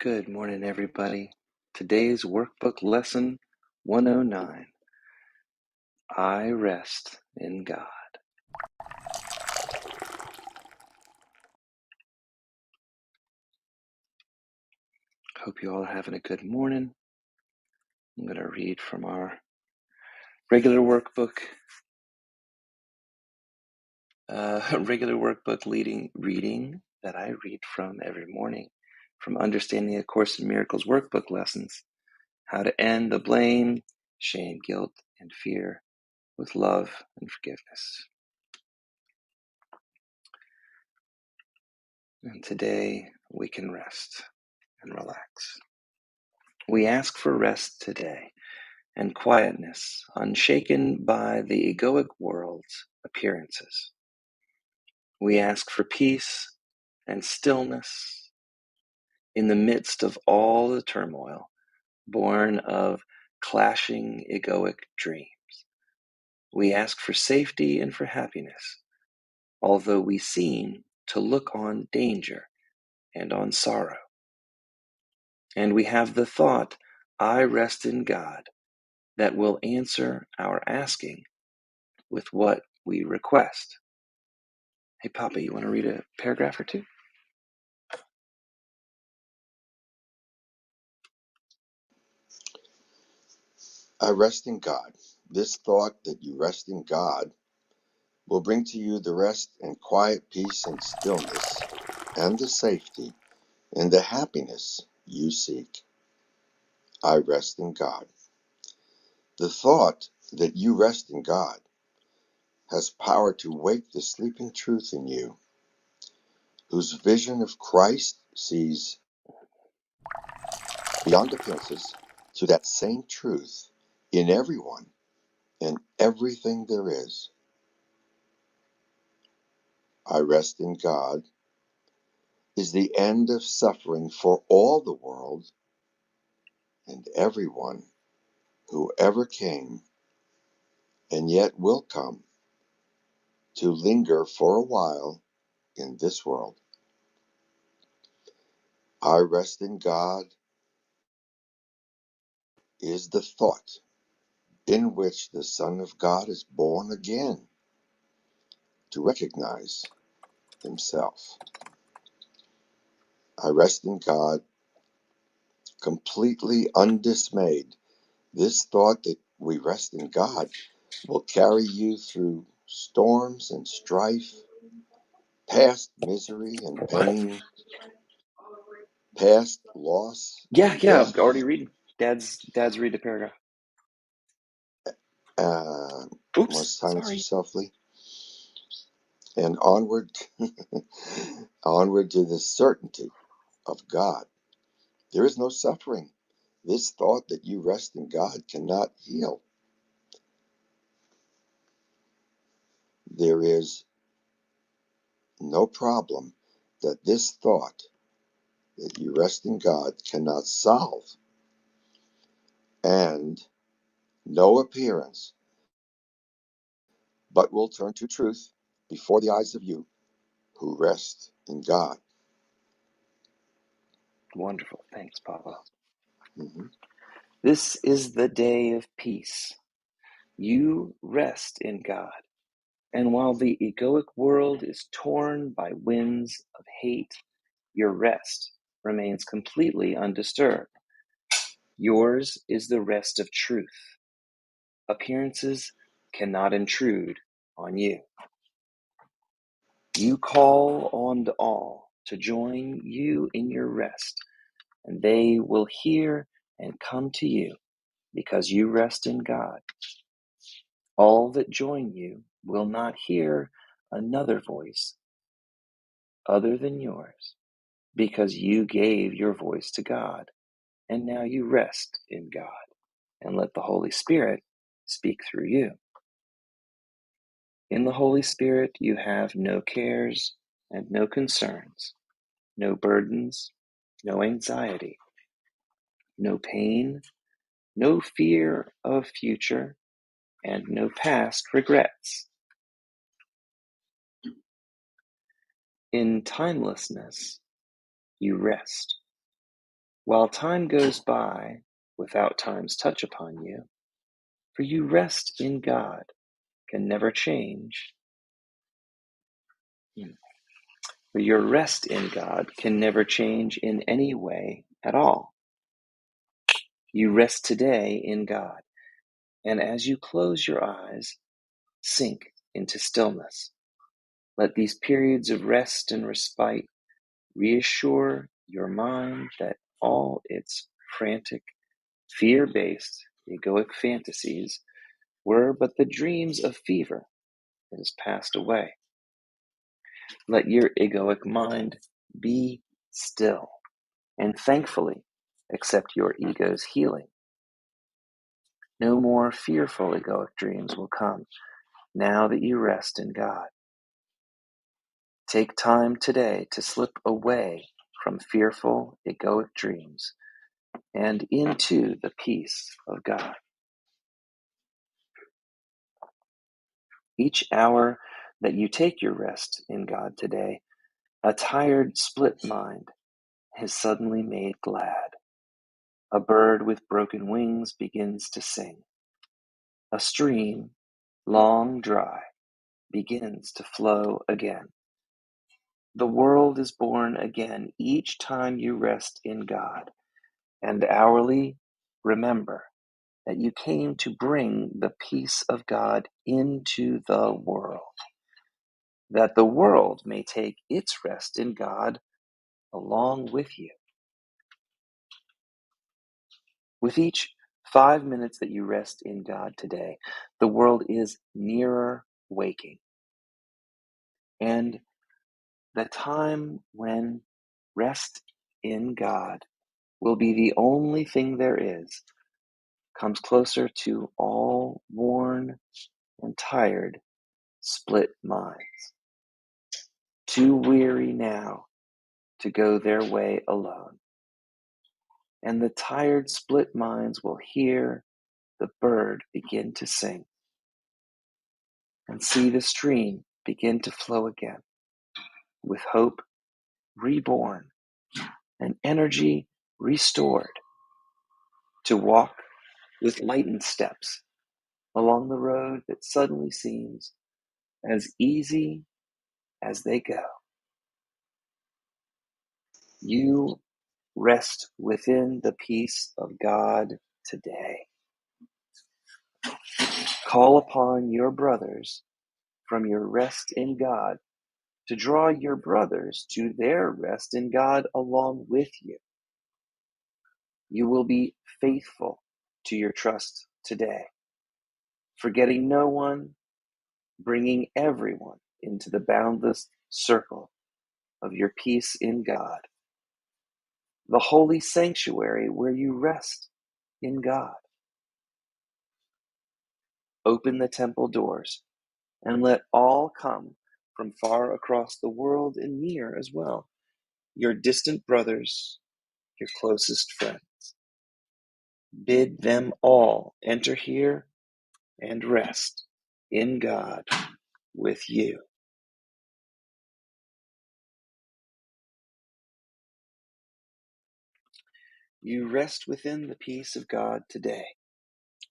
Good morning, everybody. Today's workbook lesson 109. I rest in God. Hope you all are having a good morning. I'm going to read from our regular workbook reading that I read from every morning from Understanding A Course in Miracles workbook lessons. How to end the blame, shame, guilt, and fear with love and forgiveness. And today we can rest and relax. We ask for rest today and quietness, unshaken by the egoic world's appearances. We ask for peace and stillness in the midst of all the turmoil born of clashing egoic dreams. We ask for safety and for happiness, although we seem to look on danger and on sorrow. And we have the thought, I rest in God, that will answer our asking with what we request. Hey, Papa, you want to read a paragraph or two? I rest in God. This thought that you rest in God will bring to you the rest and quiet peace and stillness and the safety and the happiness you seek. I rest in God. The thought that you rest in God has power to wake the sleeping truth in you, whose vision of Christ sees beyond appearances to that same truth in everyone and everything there is. I rest in God is the end of suffering for all the world and everyone who ever came and yet will come to linger for a while in this world. I rest in God is the thought in which the Son of God is born again to recognize himself. I rest in God completely undismayed. This thought that we rest in God will carry you through storms and strife, past misery and pain, past loss Yeah, and death. already reading. Dad's read the paragraph. Want to Oops, silence sorry. yourself, Lee? And onward, onward to the certainty of God. There is no suffering. This thought that you rest in God cannot heal. There is no problem that this thought that you rest in God cannot solve, and no appearance but will turn to truth before the eyes of you who rest in God. Wonderful. Thanks, Papa. Mm-hmm. This is the day of peace. You rest in God. And while the egoic world is torn by winds of hate, your rest remains completely undisturbed. Yours is the rest of truth. Appearances cannot intrude on you. You call on all to join you in your rest, and they will hear and come to you because you rest in God. All that join you will not hear another voice other than yours, because you gave your voice to God, and now you rest in God, and let the Holy Spirit speak through you. In the Holy Spirit you have no cares and no concerns, no burdens, no anxiety, no pain, no fear of future, and no past regrets. In timelessness you rest. while time goes by without time's touch upon you, for you rest in God, can never change. For your rest in God can never change in any way at all. You rest today in God, and as you close your eyes, sink into stillness. Let these periods of rest and respite reassure your mind that all its frantic, fear-based, egoic fantasies were but the dreams of fever that has passed away. Let your egoic mind be still and thankfully accept your ego's healing. No more fearful egoic dreams will come now that you rest in God. Take time today to slip away from fearful egoic dreams and into the peace of God. Each hour that you take your rest in God today, a tired, split mind is suddenly made glad. A bird with broken wings begins to sing. A stream, long dry, begins to flow again. The world is born again each time you rest in God, and hourly remember that you came to bring the peace of God into the world, that the world may take its rest in God along with you. With each 5 minutes that you rest in God today, the world is nearer waking. And the time when rest in God will be the only thing there is comes closer to all worn and tired, split minds, too weary now to go their way alone. And the tired, split minds will hear the bird begin to sing and see the stream begin to flow again, with hope reborn and energy restored, to walk with lightened steps along the road that suddenly seems as easy as they go. You rest within the peace of God today. Call upon your brothers from your rest in God to draw your brothers to their rest in God along with you. You will be faithful to your trust today, forgetting no one, bringing everyone into the boundless circle of your peace in God, the holy sanctuary where you rest in God. Open the temple doors and let all come from far across the world and near as well, your distant brothers, your closest friends. Bid them all enter here and rest in God with you. You rest within the peace of God today,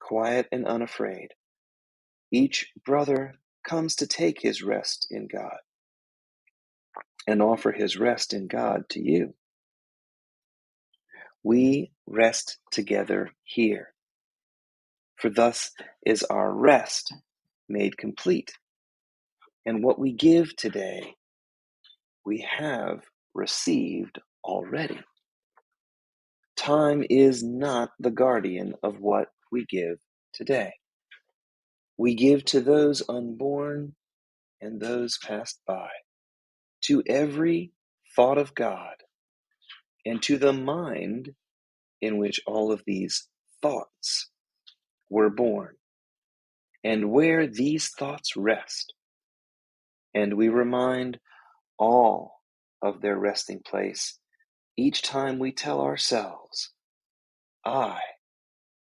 quiet and unafraid. Each brother comes to take his rest in God and offer his rest in God to you. We rest together here, for thus is our rest made complete. And what we give today, we have received already. Time is not the guardian of what we give today. We give to those unborn and those passed by, to every thought of God, and to the mind in which all of these thoughts were born, and where these thoughts rest. And we remind all of their resting place each time we tell ourselves, I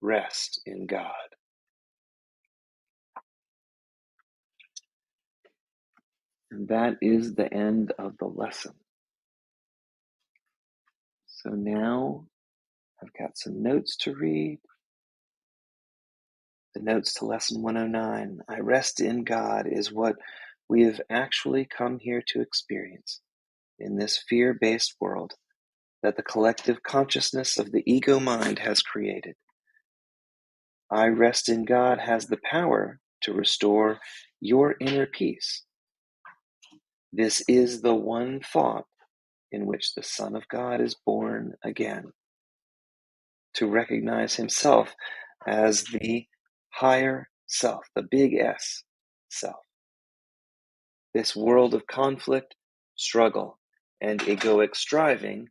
rest in God. And that is the end of the lesson. So now I've got some notes to read. The notes to Lesson 109. I rest in God is what we have actually come here to experience in this fear-based world that the collective consciousness of the ego mind has created. I rest in God has the power to restore your inner peace. This is the one thought in which the Son of God is born again, to recognize himself as the higher self, the big S self. This world of conflict, struggle, and egoic striving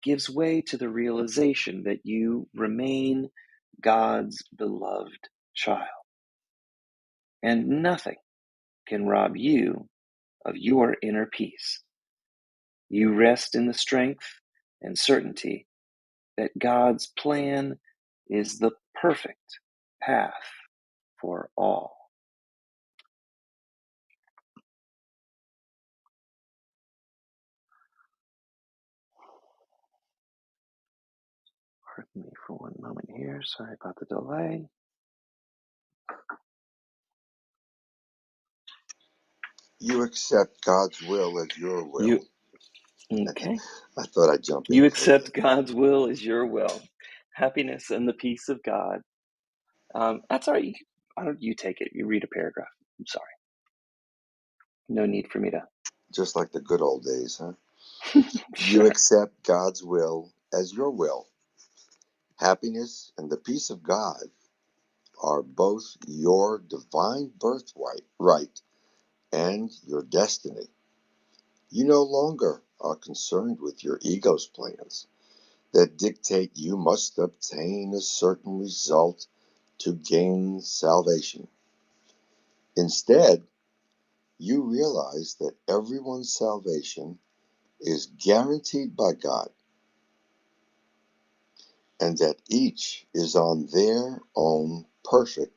gives way to the realization that you remain God's beloved child, and nothing can rob you of your inner peace. You rest in the strength and certainty that God's plan is the perfect path for all. Pardon me for one moment here. Sorry about the delay. You accept God's will as your will. Okay. I thought I'd jump in You for you. accept God's will as your will. Happiness and the peace of God. That's all right. You take it. You read a paragraph. I'm sorry. No need for me to. Just like the good old days, huh? You Sure. accept God's will as your will. Happiness and the peace of God are both your divine birthright and your destiny. You no longer are concerned with your ego's plans that dictate you must obtain a certain result to gain salvation. Instead, you realize that everyone's salvation is guaranteed by God and that each is on their own perfect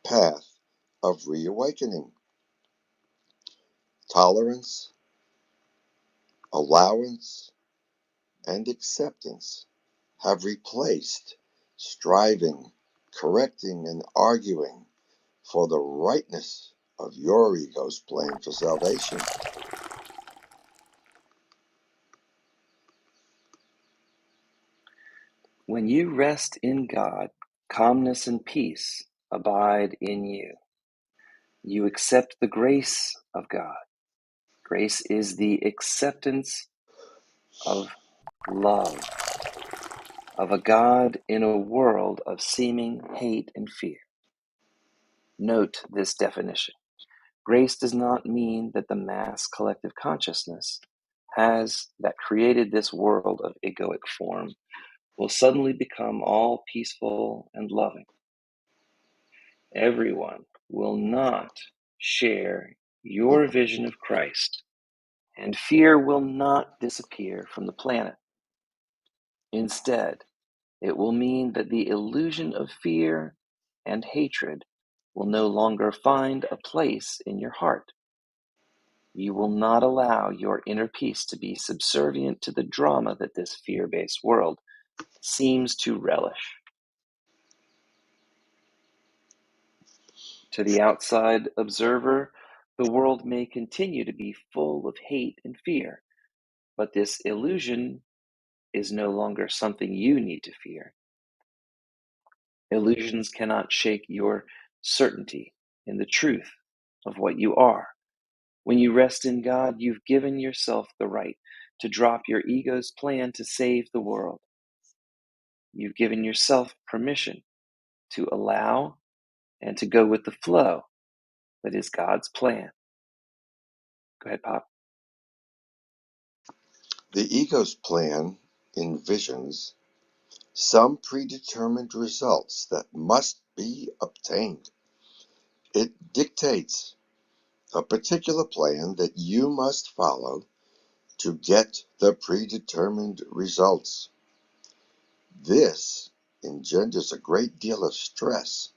path of reawakening. Tolerance, allowance, and acceptance have replaced striving, correcting, and arguing for the rightness of your ego's plan for salvation. When you rest in God, calmness and peace abide in you. You accept the grace of God. Grace is the acceptance of love, of a God in a world of seeming hate and fear. Note this definition. Grace does not mean that the mass collective consciousness that created this world of egoic form will suddenly become all peaceful and loving. Everyone will not share your vision of Christ, and fear will not disappear from the planet. Instead, it will mean that the illusion of fear and hatred will no longer find a place in your heart. You will not allow your inner peace to be subservient to the drama that this fear-based world seems to relish. To the outside observer, the world may continue to be full of hate and fear, but this illusion is no longer something you need to fear. Illusions cannot shake your certainty in the truth of what you are. When you rest in God, you've given yourself the right to drop your ego's plan to save the world. You've given yourself permission to allow and to go with the flow that is God's plan. Go ahead, Pop. The ego's plan envisions some predetermined results that must be obtained. It dictates a particular plan that you must follow to get the predetermined results. This engenders a great deal of stress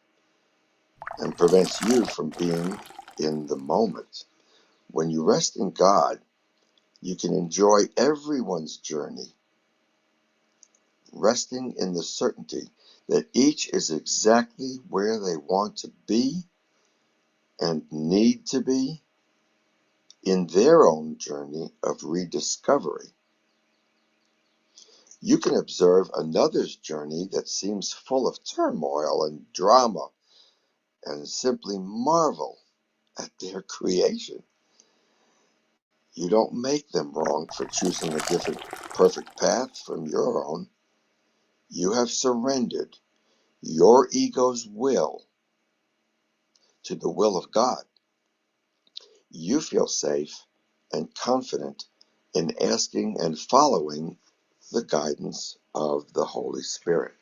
and prevents you from being in the moment. When you rest in God, you can enjoy everyone's journey. resting in the certainty that each is exactly where they want to be and need to be in their own journey of rediscovery. You can observe another's journey that seems full of turmoil and drama and simply marvel at their creation. You don't make them wrong for choosing a different perfect path from your own. You have surrendered your ego's will to the will of God. You feel safe and confident in asking and following the guidance of the Holy Spirit.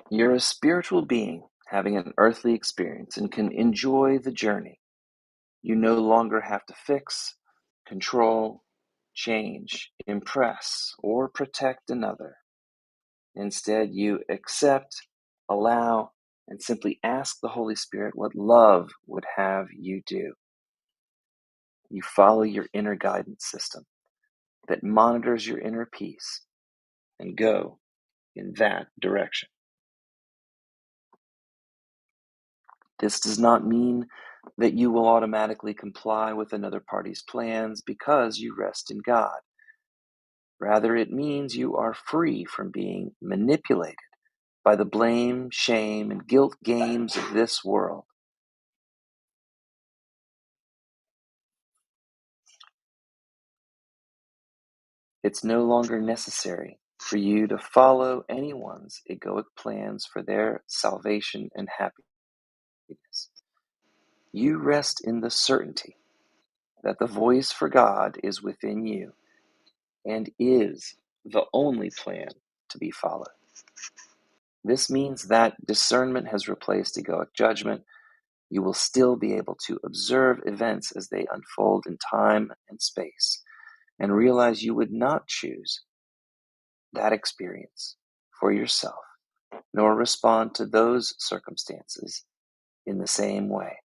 You're a spiritual being having an earthly experience and can enjoy the journey. You no longer have to fix, control, change, impress, or protect another. Instead, you accept, allow, and simply ask the Holy Spirit what love would have you do. You follow your inner guidance system that monitors your inner peace and go in that direction. This does not mean that you will automatically comply with another party's plans because you rest in God. Rather, it means you are free from being manipulated by the blame, shame, and guilt games of this world. It's no longer necessary for you to follow anyone's egoic plans for their salvation and happiness. You rest in the certainty that the voice for God is within you and is the only plan to be followed. This means that discernment has replaced egoic judgment. You will still be able to observe events as they unfold in time and space and realize you would not choose that experience for yourself, nor respond to those circumstances in the same way.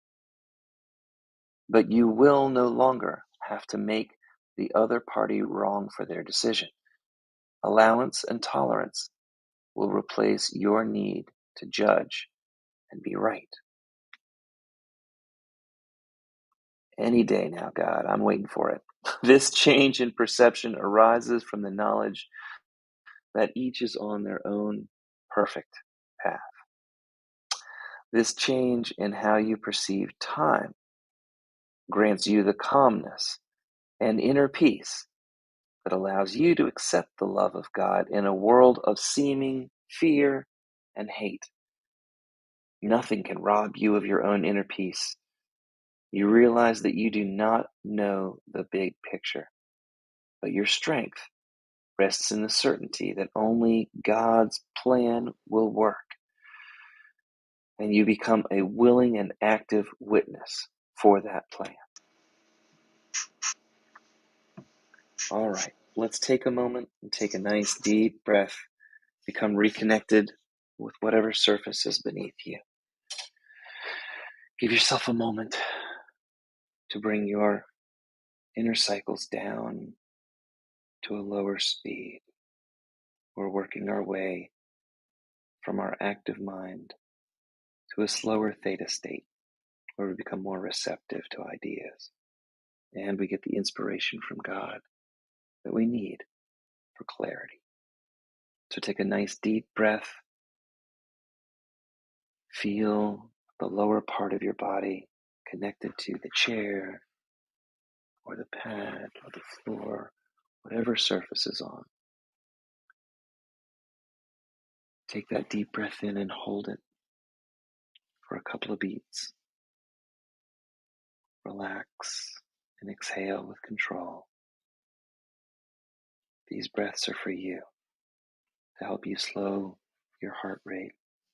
But you will no longer have to make the other party wrong for their decision. Allowance and tolerance will replace your need to judge and be right. Any day now, God, I'm waiting for it. This change in perception arises from the knowledge that each is on their own perfect path. This change in how you perceive time grants you the calmness and inner peace that allows you to accept the love of God in a world of seeming fear and hate. Nothing can rob you of your own inner peace. You realize that you do not know the big picture, but your strength rests in the certainty that only God's plan will work, and you become a willing and active witness for that plan. All right, let's take a moment and take a nice deep breath, become reconnected with whatever surface is beneath you. Give yourself a moment to bring your inner cycles down to a lower speed. We're working our way from our active mind to a slower theta state where we become more receptive to ideas and we get the inspiration from God that we need for clarity. So take a nice deep breath. Feel the lower part of your body connected to the chair or the pad or the floor, whatever surface is on. Take that deep breath in and hold it for a couple of beats. Relax and exhale with control. These breaths are for you to help you slow your heart rate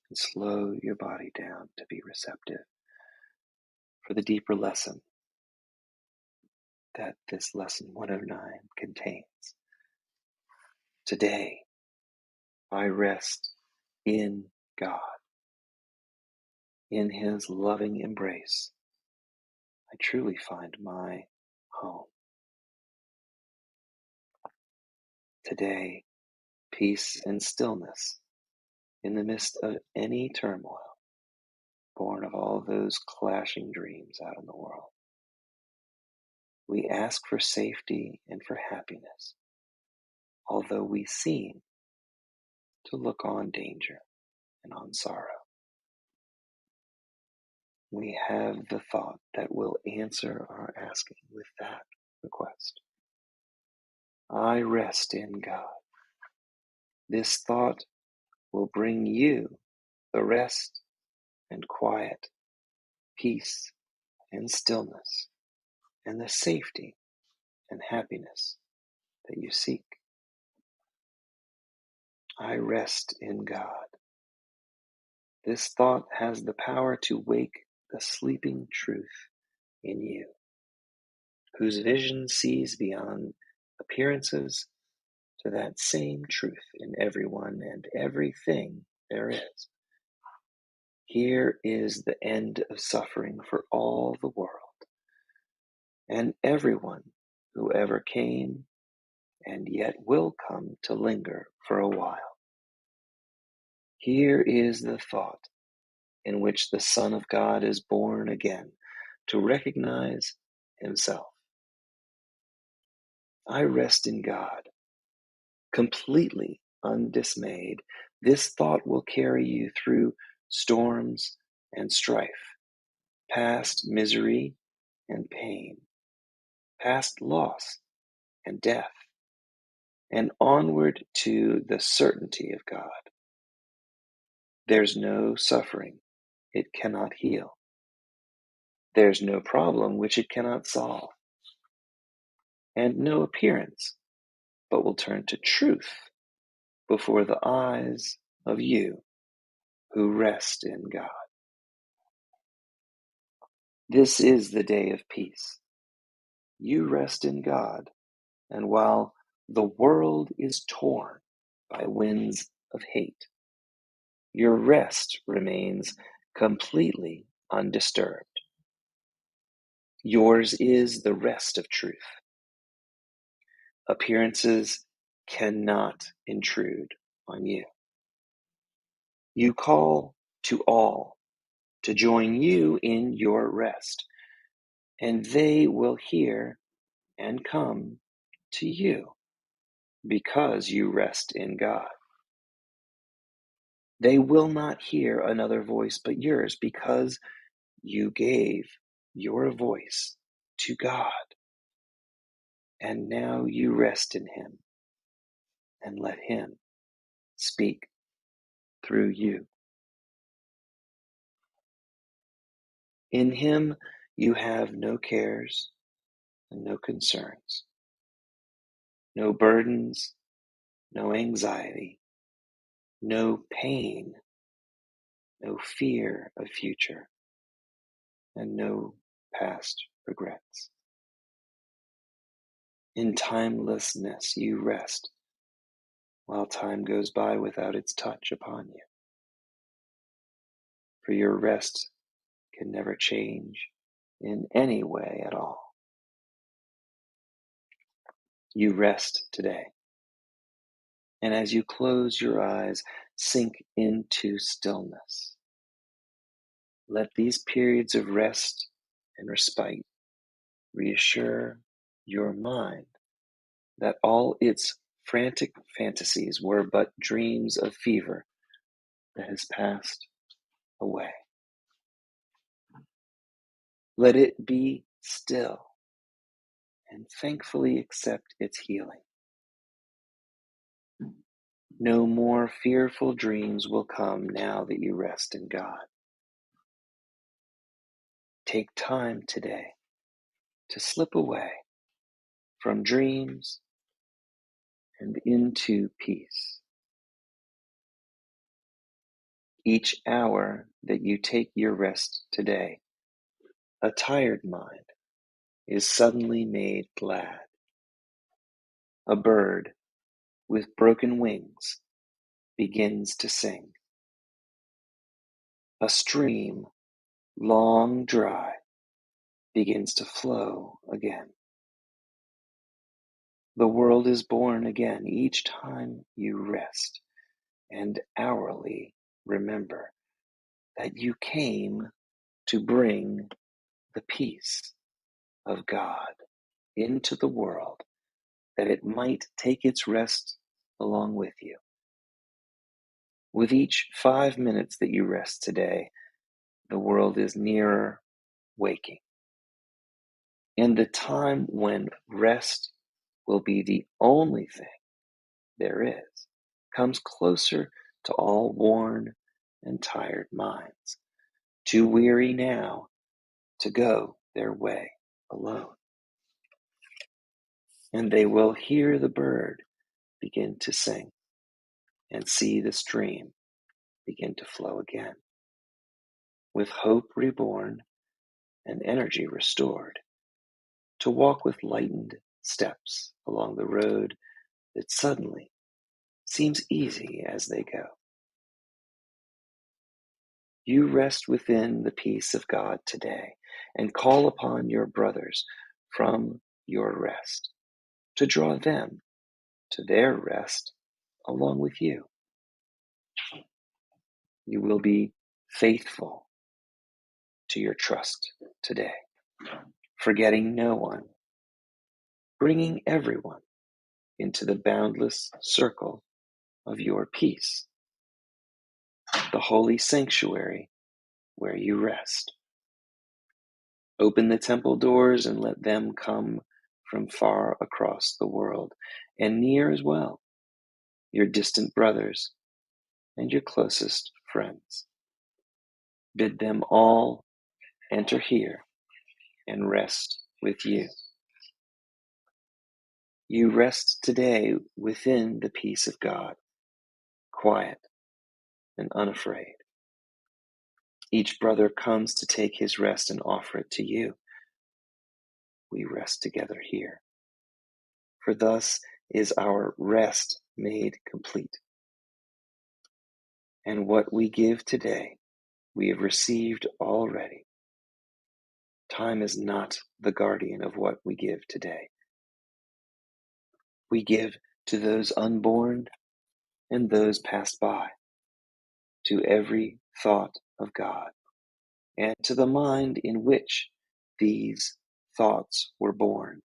and slow your body down to be receptive for the deeper lesson that this lesson 109 contains. Today, I rest in God. In His loving embrace, I truly find my home. Today, peace and stillness in the midst of any turmoil born of all those clashing dreams out in the world. We ask for safety and for happiness, although we seem to look on danger and on sorrow. We have the thought that will answer our asking with that request. I rest in God. This thought will bring you the rest and quiet, peace and stillness, and the safety and happiness that you seek. I rest in God. This thought has the power to wake the sleeping truth in you, whose vision sees beyond appearances to that same truth in everyone and everything there is. Here is the end of suffering for all the world, and everyone who ever came and yet will come to linger for a while. Here is the thought in which the Son of God is born again to recognize himself. I rest in God, completely undismayed. This thought will carry you through storms and strife, past misery and pain, past loss and death, and onward to the certainty of God. There's no suffering it cannot heal. There's no problem which it cannot solve, and no appearance but will turn to truth before the eyes of you who rest in God. This is the day of peace. You rest in God, and while the world is torn by winds of hate, your rest remains completely undisturbed. Yours is the rest of truth. Appearances cannot intrude on you. You call to all to join you in your rest, and they will hear and come to you because you rest in God. They will not hear another voice but yours because you gave your voice to God, and now you rest in him and let him speak through you. In him you have no cares and no concerns, no burdens, no anxiety, no pain, no fear of future, and no past regrets. In timelessness you rest, while time goes by without its touch upon you. For your rest can never change in any way at all. You rest today, and as you close your eyes, sink into stillness. Let these periods of rest and respite reassure your mind that all its frantic fantasies were but dreams of fever that has passed away. Let it be still and thankfully accept its healing. No more fearful dreams will come now that you rest in God. Take time today to slip away from dreams and into peace. Each hour that you take your rest today, a tired mind is suddenly made glad. A bird with broken wings begins to sing. A stream, long dry, begins to flow again. The world is born again each time you rest and hourly remember that you came to bring the peace of God into the world, that it might take its rest along with you. With each 5 minutes that you rest today, the world is nearer waking. And the time when rest will be the only thing there is comes closer to all worn and tired minds, too weary now to go their way alone. And they will hear the bird begin to sing and see the stream begin to flow again, with hope reborn and energy restored, to walk with lightened steps along the road that suddenly seems easy as they go. You rest within the peace of God today and call upon your brothers from your rest to draw them to their rest along with you. You will be faithful to your trust today, forgetting no one, bringing everyone into the boundless circle of your peace, the holy sanctuary where you rest. Open the temple doors and let them come from far across the world, and near as well, your distant brothers and your closest friends. Bid them all enter here and rest with you. You rest today within the peace of God, quiet and unafraid. Each brother comes to take his rest and offer it to you. We rest together here, for thus is our rest made complete. And what we give today, we have received already. Time is not the guardian of what we give today. We give to those unborn and those passed by, to every thought of God, and to the mind in which these thoughts were born,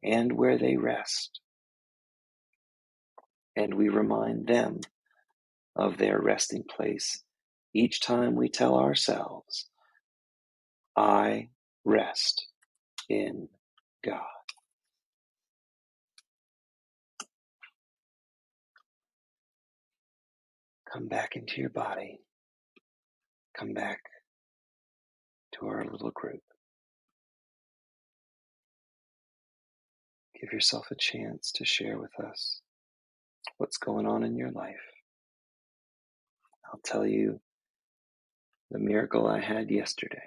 and where they rest. And we remind them of their resting place each time we tell ourselves, I rest in God. Come back into your body. Come back to our little group. Give yourself a chance to share with us what's going on in your life. I'll tell you the miracle I had yesterday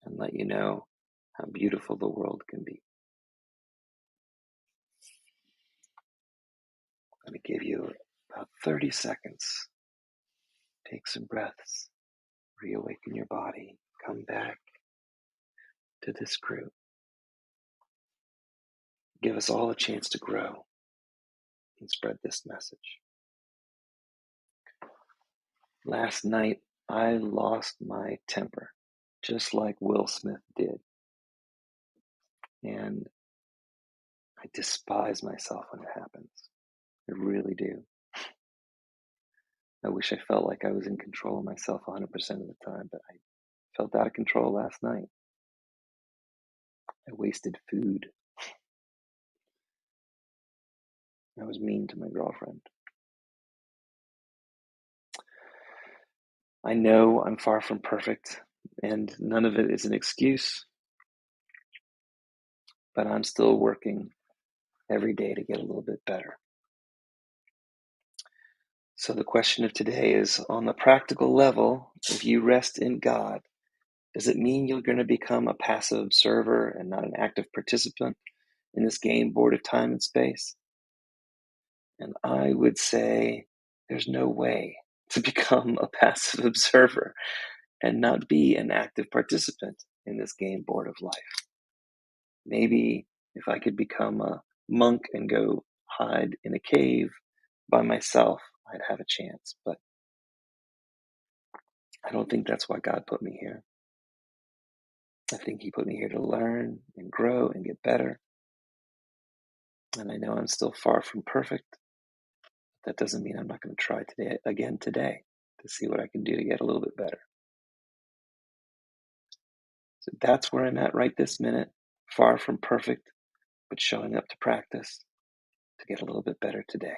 and let you know how beautiful the world can be. I'm going to give you about 30 seconds. Take some breaths, reawaken your body, come back to this group. Give us all a chance to grow and spread this message. Last night, I lost my temper, just like Will Smith did. And I despise myself when it happens. I really do. I wish I felt like I was in control of myself 100% of the time, but I felt out of control last night. I wasted food. I was mean to my girlfriend. I know I'm far from perfect, and none of it is an excuse, but I'm still working every day to get a little bit better. So the question of today is, on the practical level, if you rest in God, does it mean you're going to become a passive observer and not an active participant in this game board of time and space? And I would say there's no way to become a passive observer and not be an active participant in this game board of life. Maybe If I could become a monk and go hide in a cave by myself, I'd have a chance. But I don't think that's why God put me here. I think He put me here to learn and grow and get better. And I know I'm still far from perfect. That doesn't mean I'm not going to try today to see what I can do to get a little bit better. So that's where I'm at right this minute, far from perfect, but showing up to practice to get a little bit better today.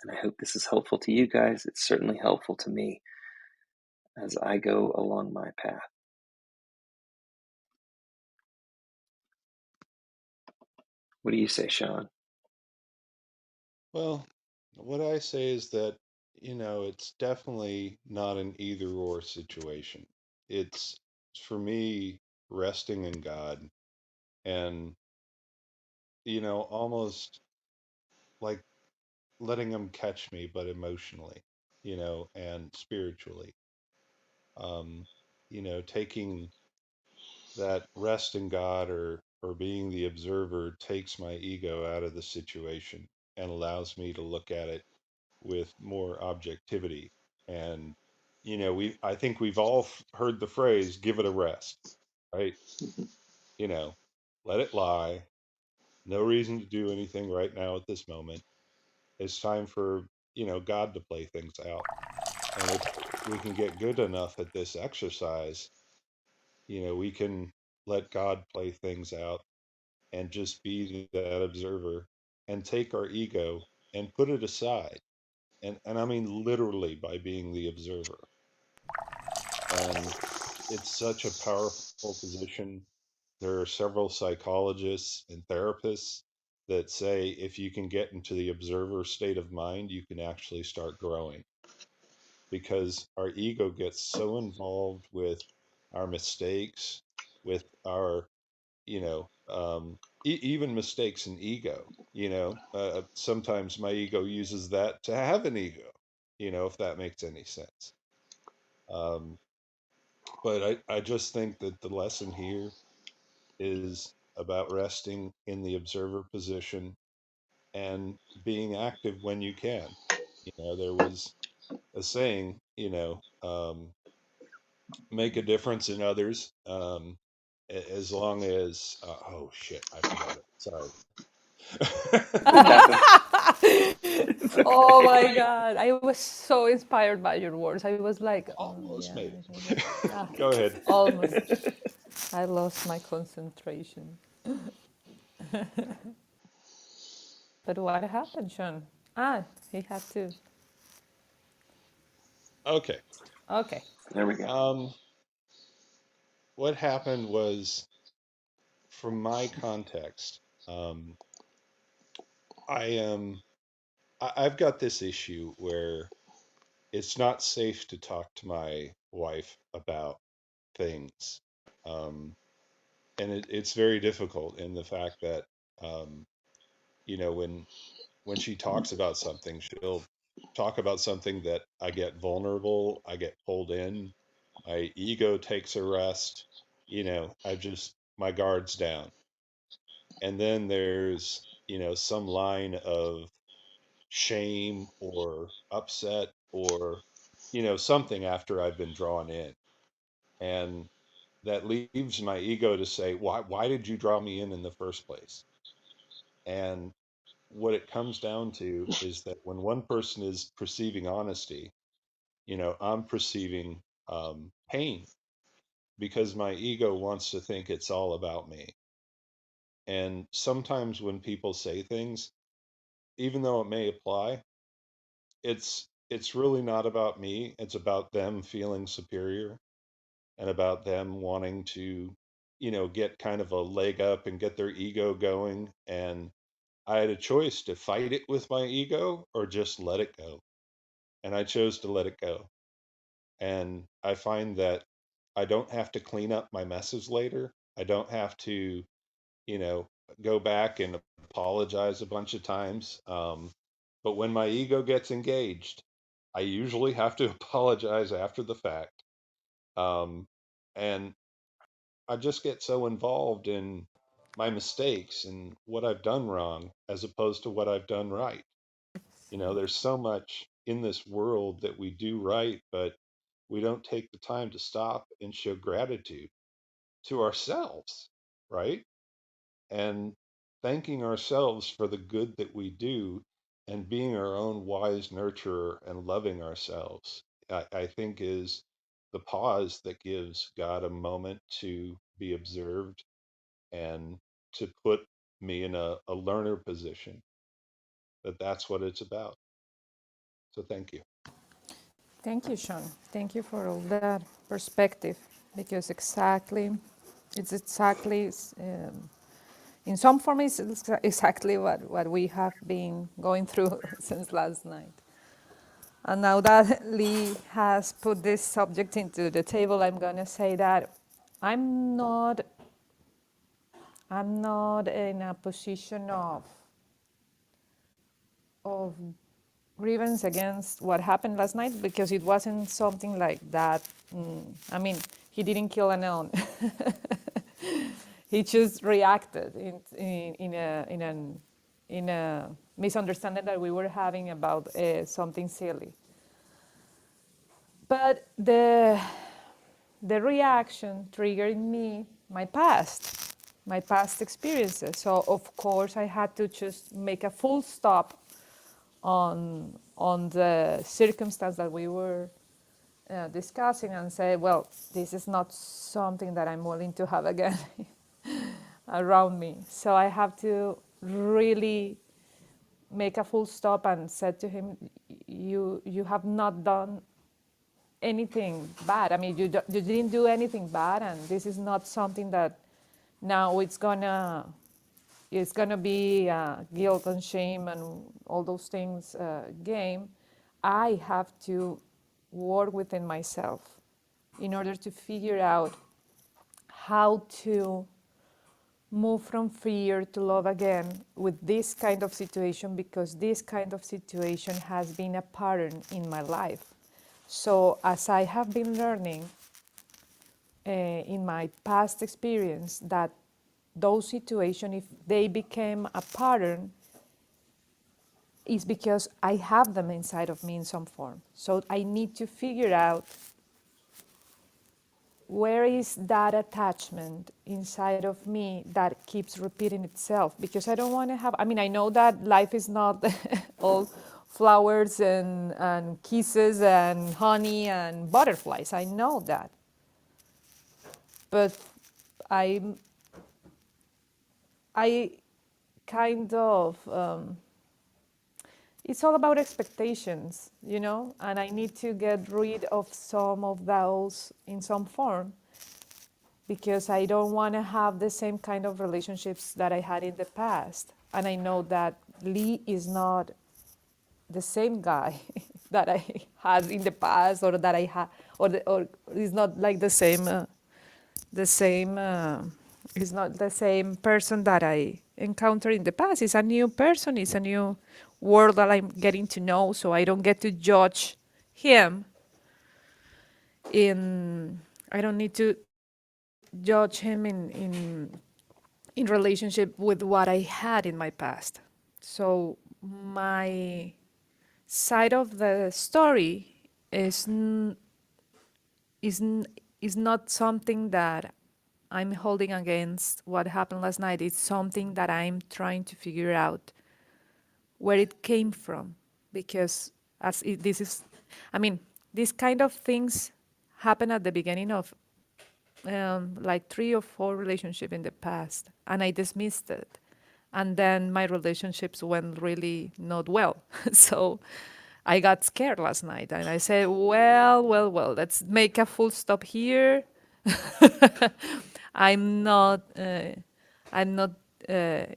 And I hope this is helpful to you guys. It's certainly helpful to me as I go along my path. What do you say, Sean? Well, what I say is that, it's definitely not an either or situation. It's, for me, resting in God and, almost like letting Him catch me, but emotionally, and spiritually. Um, taking that rest in God or being the observer takes my ego out of the situation and allows me to look at it with more objectivity. And we I think we've all heard the phrase "give it a rest," right? You know, let it lie. No reason to do anything right now at this moment. It's time for God to play things out. And if we can get good enough at this exercise, we can let God play things out and just be that observer and take our ego and put it aside. And I mean literally by being the observer. And it's such a powerful position. There are several psychologists and therapists that say if you can get into the observer state of mind, you can actually start growing because our ego gets so involved with our mistakes, with our, even mistakes and ego. Sometimes my ego uses that to have an ego, if that makes any sense. Um, but I just think that the lesson here is about resting in the observer position and being active when you can. There was a saying, make a difference in others, as long as, oh shit, I forgot it. Sorry. It happens. It's Oh okay. my God. I was so inspired by your words. I was like, oh, Almost yeah, made ah, it. Go ahead. almost. I lost my concentration. But what happened, Sean? Ah, he had to. Okay. Okay. There we go. Um, what happened was, from my context, I am I've got this issue where it's not safe to talk to my wife about things. Um, and it's very difficult in the fact that, um, when she talks about something, she'll talk about something that I get vulnerable, I get pulled in, my ego takes a rest, I just, my guard's down. And then there's, some line of shame or upset or something after I've been drawn in, and that leaves my ego to say, why did you draw me in the first place? And what it comes down to is that when one person is perceiving honesty, I'm perceiving pain because my ego wants to think it's all about me. And sometimes when people say things, even though it may apply, it's really not about me. It's about them feeling superior and about them wanting to, get kind of a leg up and get their ego going. And I had a choice to fight it with my ego or just let it go. And I chose to let it go. And I find that I don't have to clean up my messes later. I don't have to, you know, go back and apologize a bunch of times. But when my ego gets engaged, I usually have to apologize after the fact. Um, and I just get so involved in. my mistakes and what I've done wrong as opposed to what I've done right. You know, there's so much in this world that we do right, but we don't take the time to stop and show gratitude to ourselves, right? And thanking ourselves for the good that we do and being our own wise nurturer and loving ourselves, I think is the pause that gives God a moment to be observed and to put me in a learner position, that's what it's about. So thank you. Thank you, Sean. Thank you for all that perspective, because it's exactly, in some form, it's exactly what we have been going through since last night. And now that Lee has put this subject into the table, I'm going to say that I'm not, I'm not in a position of grievance against what happened last night, because it wasn't something like that. I mean, he didn't kill anyone. He just reacted in a misunderstanding that we were having about something silly. But the reaction triggered me my past experiences. So of course I had to just make a full stop on the circumstance that we were discussing, and say, well, this is not something that I'm willing to have again around me. So I have to really make a full stop and said to him, you have not done anything bad. I mean, you didn't do anything bad, and this is not something that now it's gonna be guilt and shame and all those things game. I have to work within myself in order to figure out how to move from fear to love again with this kind of situation, because this kind of situation has been a pattern in my life. So as I have been learning in my past experience that those situations, if they became a pattern, is because I have them inside of me in some form. So I need to figure out where is that attachment inside of me that keeps repeating itself, because I don't want to have, I mean, I know that life is not all flowers and kisses and honey and butterflies. I know that. But I I kind of it's all about expectations, and I need to get rid of some of those in some form, because I don't want to have the same kind of relationships that I had in the past. And I know that Lee is not the same guy that I had in the past, or that I had, or is not like the same. He's not the same person that I encountered in the past. It's a new person. It's a new world that I'm getting to know. So I don't get to judge him. I don't need to judge him in relationship with what I had in my past. So my side of the story is is is not something that I'm holding against what happened last night. It's something that I'm trying to figure out where it came from, because this is, I mean, these kind of things happen at the beginning of like 3 or 4 relationships in the past, and I dismissed it. And then my relationships went really not well. So I got scared last night, and I said, well, let's make a full stop here. I'm not, I'm not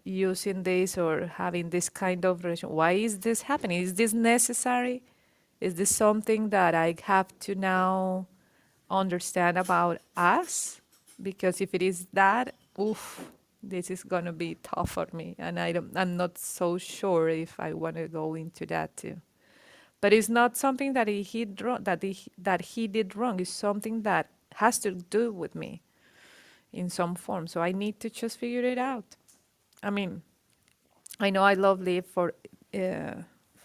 using this or having this kind of relation. Why is this happening? Is this necessary? Is this something that I have to now understand about us? Because if it is that, oof, this is gonna be tough for me, and I'm not so sure if I want to go into that too. But it's not something that he did wrong, that he did wrong. It's something that has to do with me. in some form. So I need to just figure it out. I mean, I know I love live for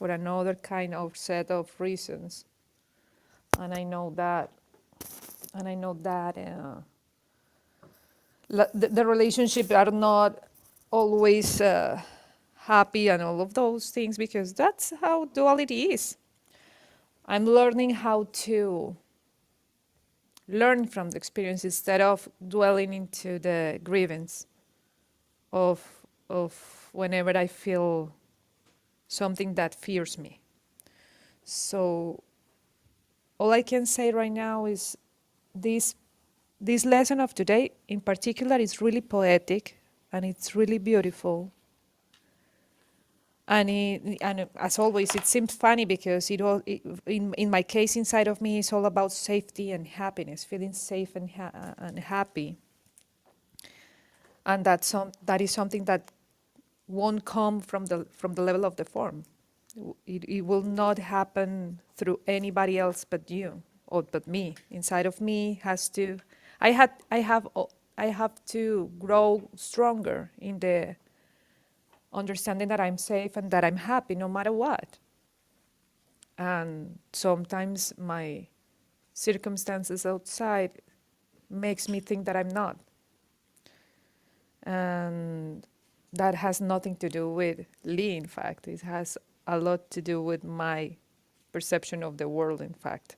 another kind of set of reasons, and I know that, the relationship are not always happy and all of those things, because that's how duality is. I'm learning how to learn from the experience instead of dwelling into the grievance of whenever I feel something that fears me. So all I can say right now is this this lesson of today in particular is really poetic, and it's really beautiful. And as always, it seems funny because in my case, inside of me, it's all about safety and happiness, feeling safe and happy. And that is something that won't come from the level of the form. It will not happen through anybody else but you or but me. Inside of me has to, I had, I have to grow stronger in the understanding that I'm safe and that I'm happy no matter what. And sometimes my circumstances outside makes me think that I'm not. And that has nothing to do with Lee, in fact. It has a lot to do with my perception of the world, in fact.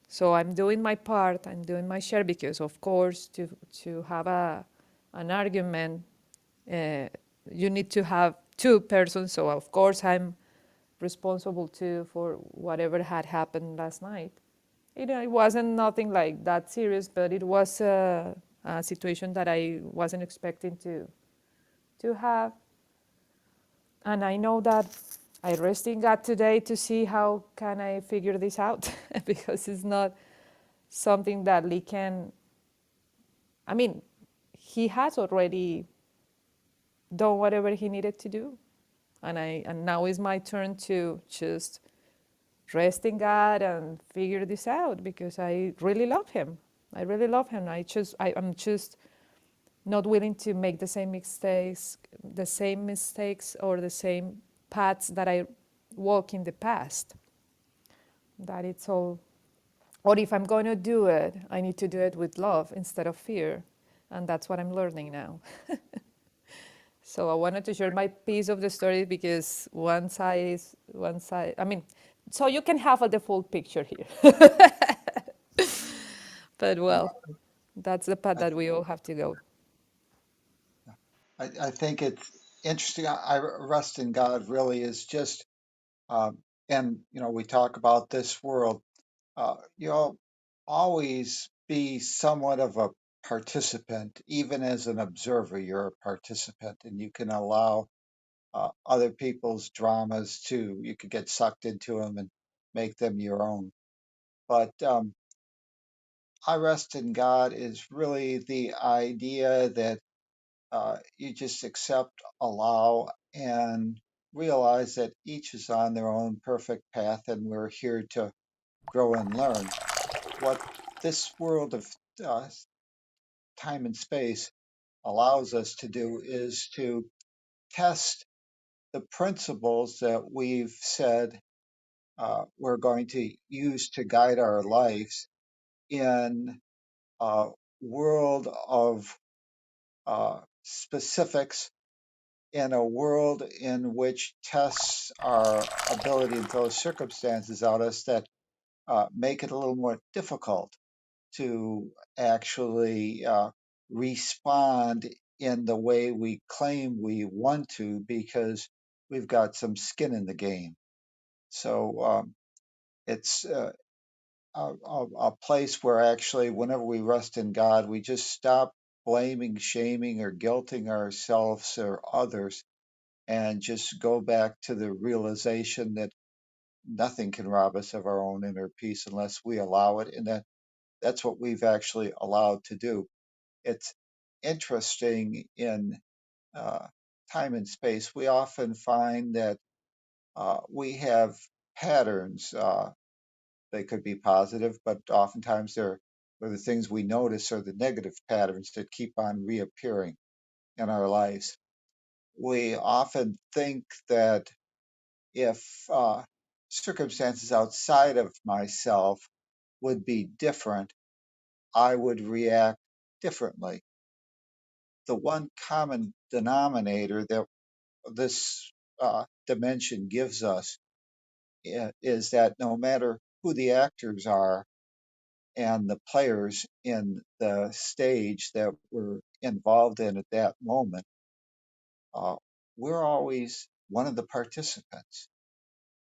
So I'm doing my part, I'm doing my share, because of course to have an argument, you need to have two persons. So of course I'm responsible too for whatever had happened last night. It wasn't nothing like that serious, but it was a situation that I wasn't expecting to have. And I know that I rest in God today to see how can I figure this out because it's not something that Lee can, I mean, he has already done whatever he needed to do. And now is my turn to just rest in God and figure this out, because I really love him. I really love him. I'm just not willing to make the same mistakes or the same paths that I walk in the past. That it's all, or if I'm going to do it, I need to do it with love instead of fear. And that's what I'm learning now. So I wanted to share my piece of the story, because one side, I mean, so you can have the full picture here. But Well, well, that's the path I, that we all have to go. I think it's interesting. I rest in God really is just, and we talk about this world. You'll always be somewhat of a participant, even as an observer. You're a participant, and you can allow other people's dramas to. You could get sucked into them and make them your own. But I rest in God is really the idea that you just accept, allow, and realize that each is on their own perfect path, and we're here to grow and learn. What this world of uh, time and space allows us to do is to test the principles that we've said we're going to use to guide our lives in a world of specifics, in a world in which tests our ability and throws circumstances at us that make it a little more difficult to actually respond in the way we claim we want to, because we've got some skin in the game. So it's a place where actually, whenever we rest in God, we just stop blaming, shaming, or guilting ourselves or others, and just go back to the realization that nothing can rob us of our own inner peace unless we allow it, and that's what we've actually allowed to do. It's interesting in uh, time and space. We often find that we have patterns. They could be positive, but oftentimes they're or the things we notice are the negative patterns that keep on reappearing in our lives. We often think that if circumstances outside of myself would be different, I would react differently. The one common denominator that this dimension gives us is that no matter who the actors are and the players in the stage that we're involved in at that moment, uh, we're always one of the participants.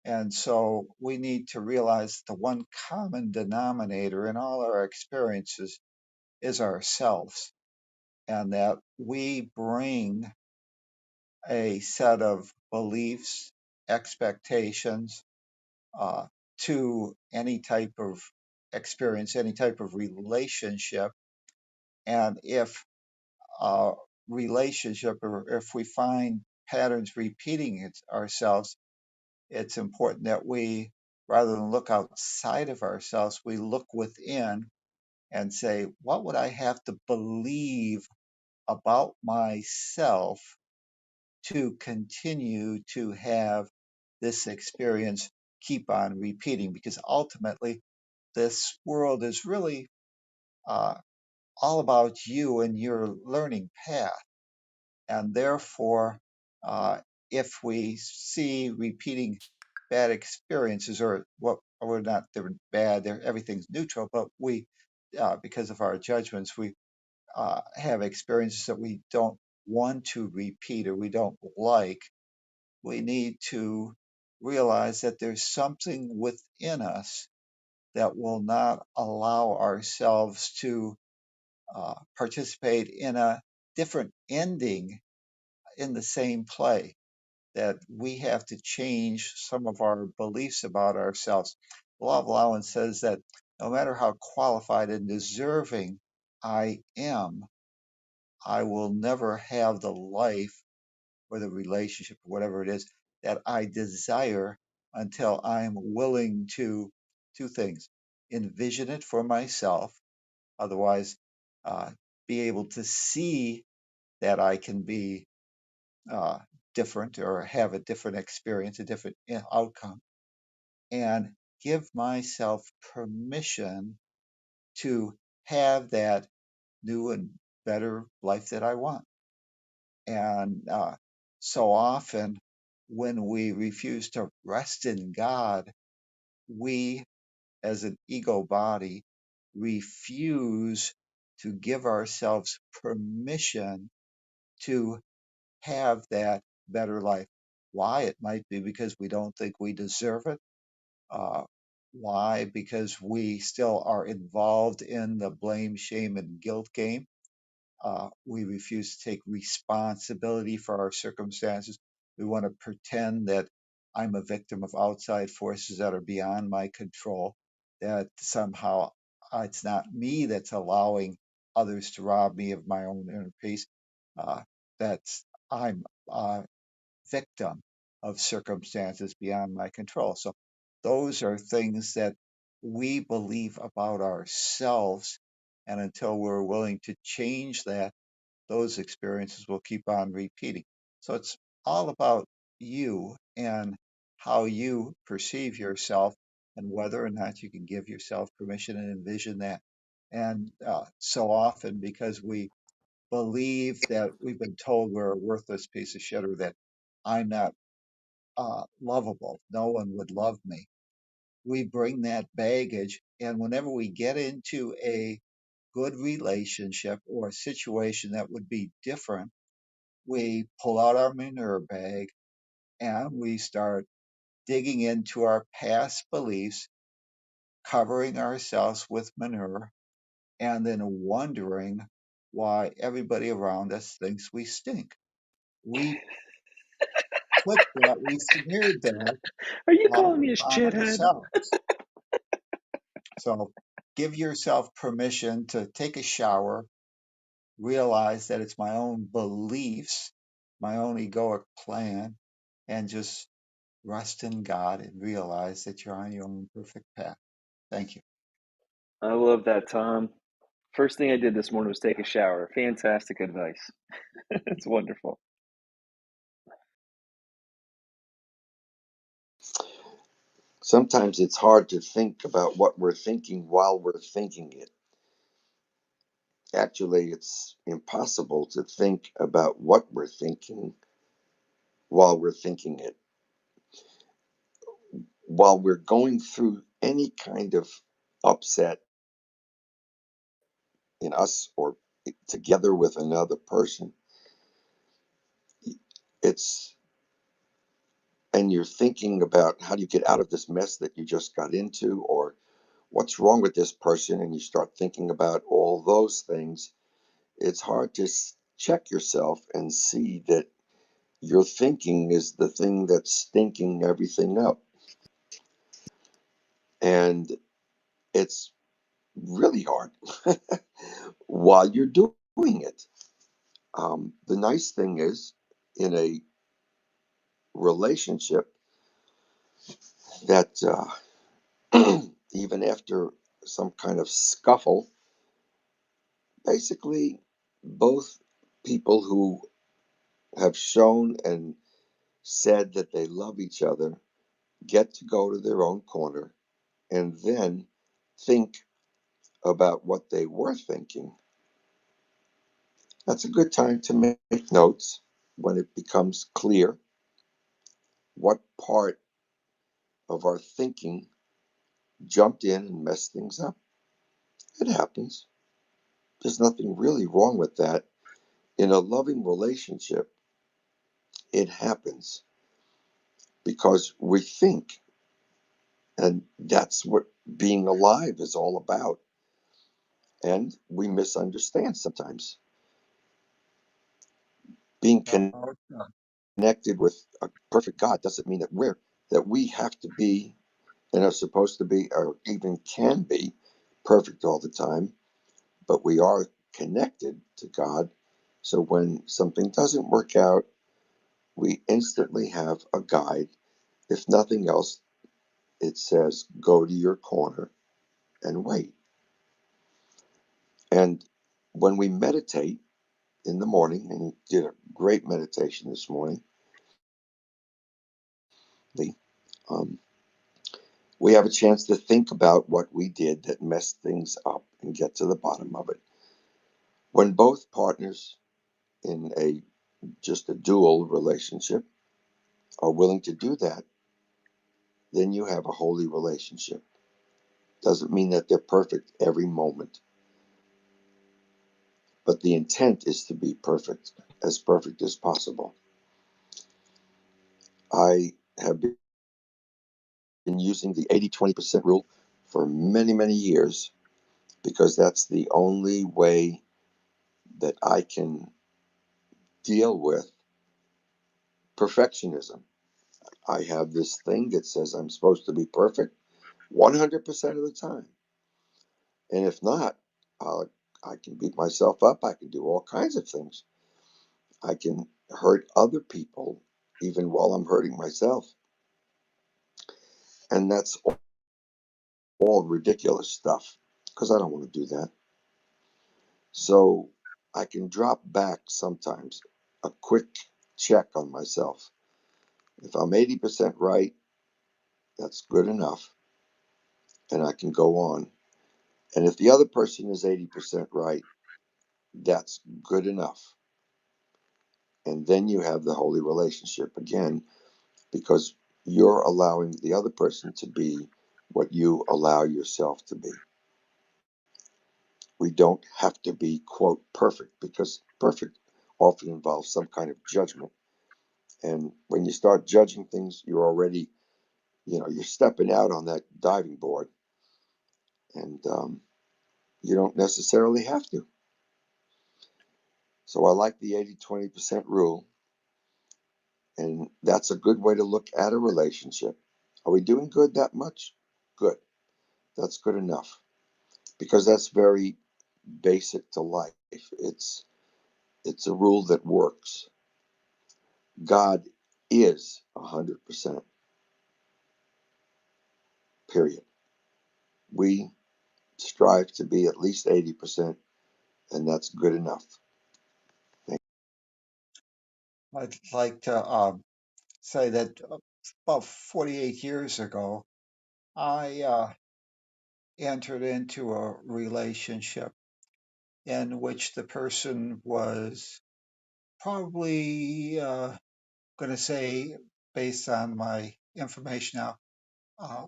And so we need to realize the one common denominator in all our experiences is ourselves, and that we bring a set of beliefs, expectations uh, to any type of experience, any type of relationship. And if a relationship, or if we find patterns repeating ourselves, it's important that we, rather than look outside of ourselves, we look within and say, what would I have to believe about myself to continue to have this experience keep on repeating? Because ultimately, this world is really uh, all about you and your learning path. And therefore, uh, if we see repeating bad experiences, or what, or not, they're bad, they're, everything's neutral, but we, because of our judgments, we have experiences that we don't want to repeat or we don't like. We need to realize that there's something within us that will not allow ourselves to participate in a different ending in the same play, that we have to change some of our beliefs about ourselves. The law of allowance says that no matter how qualified and deserving I am, I will never have the life or the relationship, or whatever it is, that I desire until I'm willing to two things: envision it for myself, otherwise, uh, be able to see that I can be uh, different or have a different experience, a different outcome, and give myself permission to have that new and better life that I want. And so often, when we refuse to rest in God, we, as an ego body, refuse to give ourselves permission to have that better life. Why? It might be because we don't think we deserve it. Uh, why? Because we still are involved in the blame, shame, and guilt game. We refuse to take responsibility for our circumstances. We want to pretend that I'm a victim of outside forces that are beyond my control, that somehow it's not me that's allowing others to rob me of my own inner peace. That's I'm a victim of circumstances beyond my control. So those are things that we believe about ourselves. And until we're willing to change that, those experiences will keep on repeating. So it's all about you and how you perceive yourself, and whether or not you can give yourself permission and envision that. And so often, because we believe that we've been told we're a worthless piece of shit, or that I'm not lovable, no one would love me, we bring that baggage. And whenever we get into a good relationship or a situation that would be different, we pull out our manure bag and we start digging into our past beliefs, covering ourselves with manure, and then wondering why everybody around us thinks we stink. We put that, we smeared that Are you calling all me a upon shithead? ourselves. So give yourself permission to take a shower, realize that it's my own beliefs, my own egoic plan, and just rest in God and realize that you're on your own perfect path. Thank you. I love that, Tom. First thing I did this morning was take a shower. Fantastic advice. It's wonderful. Sometimes it's hard to think about what we're thinking while we're thinking it. Actually, it's impossible to think about what we're thinking while we're thinking it. While we're going through any kind of upset in us or together with another person, it's and you're thinking about how do you get out of this mess that you just got into, or what's wrong with this person, and you start thinking about all those things. It's hard to check yourself and see that your thinking is the thing that's stinking everything up. And it's really hard while you're doing it. The nice thing is, in a relationship, that even after some kind of scuffle, basically both people who have shown and said that they love each other get to go to their own corner and then think about what they were thinking. That's a good time to make notes when it becomes clear what part of our thinking jumped in and messed things up. It happens. There's nothing really wrong with that. In a loving relationship, it happens because we think, and that's what being alive is all about. And we misunderstand sometimes. Being connected with a perfect God doesn't mean that we have to be and are supposed to be or even can be perfect all the time, but we are connected to God. So when something doesn't work out, we instantly have a guide. If nothing else, it says, go to your corner and wait. And when we meditate in the morning, and you did a great meditation this morning, um, we have a chance to think about what we did that messed things up and get to the bottom of it. When both partners in just a dual relationship are willing to do that, then you have a holy relationship. Doesn't mean that they're perfect every moment, but the intent is to be perfect as possible. I have been using the 80-20% rule for many, many years because that's the only way that I can deal with perfectionism. I have this thing that says I'm supposed to be perfect 100% of the time. And if not, I can beat myself up. I can do all kinds of things. I can hurt other people even while I'm hurting myself. And that's all ridiculous stuff because I don't want to do that. So I can drop back sometimes, a quick check on myself. If I'm 80% right, that's good enough. And I can go on. And if the other person is 80% right, that's good enough. And then you have the holy relationship again, because you're allowing the other person to be what you allow yourself to be. We don't have to be, quote, perfect, because perfect often involves some kind of judgment. And when you start judging things, you're already, you're stepping out on that diving board. And you don't necessarily have to. So I like the 80-20% rule. And that's a good way to look at a relationship. Are we doing good that much? Good. That's good enough. Because that's very basic to life. It's a rule that works. God is 100%. Period. We strive to be at least 80%, and that's good enough. I'd like to say that about 48 years ago, I entered into a relationship in which the person was probably going to say, based on my information now, uh,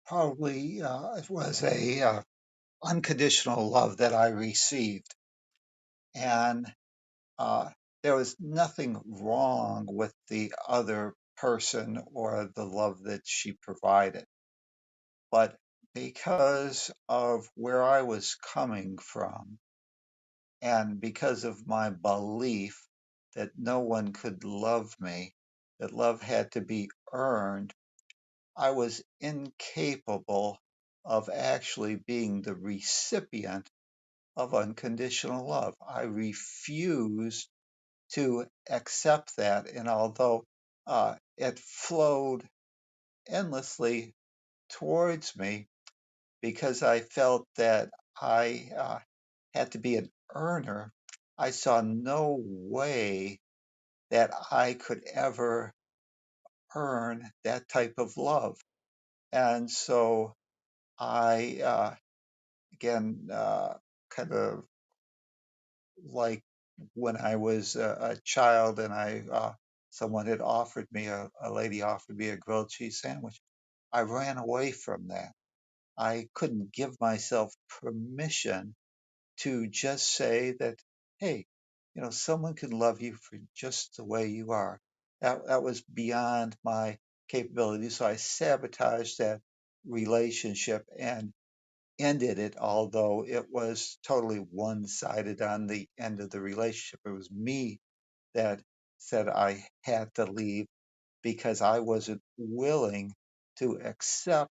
probably it was a unconditional love that I received, and uh, there was nothing wrong with the other person or the love that she provided, but because of where I was coming from, and because of my belief that no one could love me, that love had to be earned, I was incapable of actually being the recipient of unconditional love. I refused to accept that. And although it flowed endlessly towards me because I felt that I had to be an earner, I saw no way that I could ever earn that type of love. And so I, again, kind of like when I was a child and someone had offered me, a lady offered me a grilled cheese sandwich. I ran away from that. I couldn't give myself permission to just say that, hey, someone can love you for just the way you are. That was beyond my capability. So I sabotaged that relationship and ended it, although it was totally one sided on the end of the relationship. It was me that said I had to leave because I wasn't willing to accept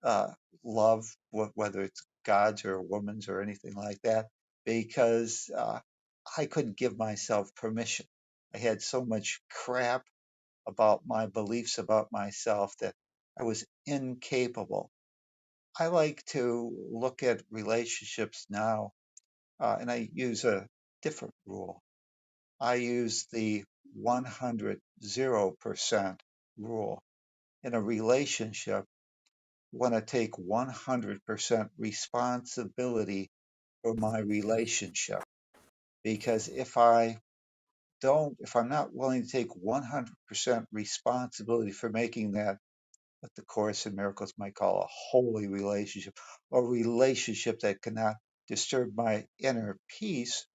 uh, love, whether it's God's or a woman's or anything like that, because I couldn't give myself permission. I had so much crap about my beliefs about myself that I was incapable. I like to look at relationships now, and I use a different rule. I use the 100% rule. In a relationship, want to take 100% responsibility for my relationship. Because if I'm not willing to take 100% responsibility for making that what the Course in Miracles might call a holy relationship, or a relationship that cannot disturb my inner peace,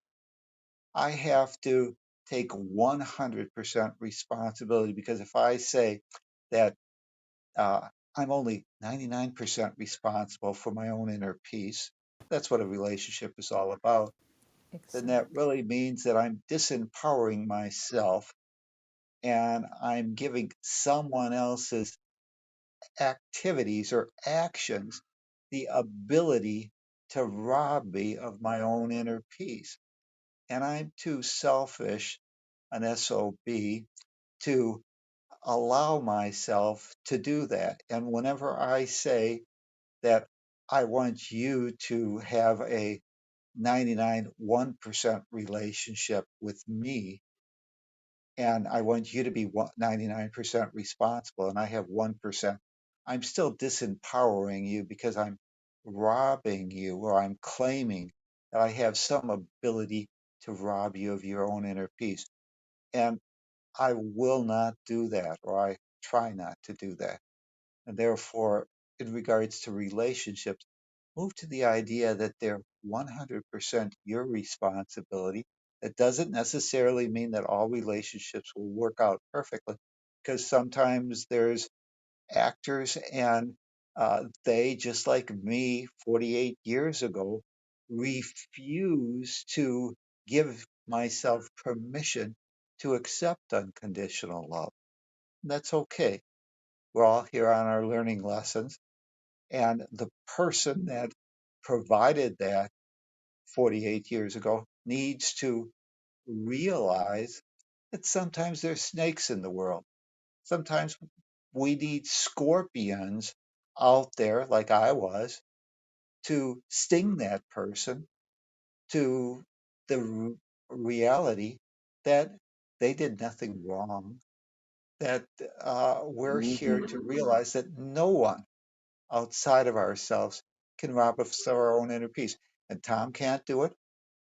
I have to take 100% responsibility. Because if I say that uh, I'm only 99% responsible for my own inner peace, that's what a relationship is all about, then that Exactly. really means that I'm disempowering myself and I'm giving someone else's activities or actions the ability to rob me of my own inner peace. And I'm too selfish, an SOB, to allow myself to do that. And whenever I say that I want you to have a 1% relationship with me, and I want you to be 99% responsible, and I have 1%. I'm still disempowering you because I'm robbing you, or I'm claiming that I have some ability to rob you of your own inner peace. And I will not do that, or I try not to do that. And therefore, in regards to relationships, move to the idea that they're 100% your responsibility. That doesn't necessarily mean that all relationships will work out perfectly, because sometimes there's actors and they, just like me 48 years ago, refuse to give myself permission to accept unconditional love. That's okay. We're all here on our learning lessons. And the person that provided that 48 years ago needs to realize that sometimes there's snakes in the world. Sometimes we need scorpions out there, like I was, to sting that person to the reality that they did nothing wrong, that we're here Hmm. to realize that no one outside of ourselves can rob us of our own inner peace. And Tom can't do it,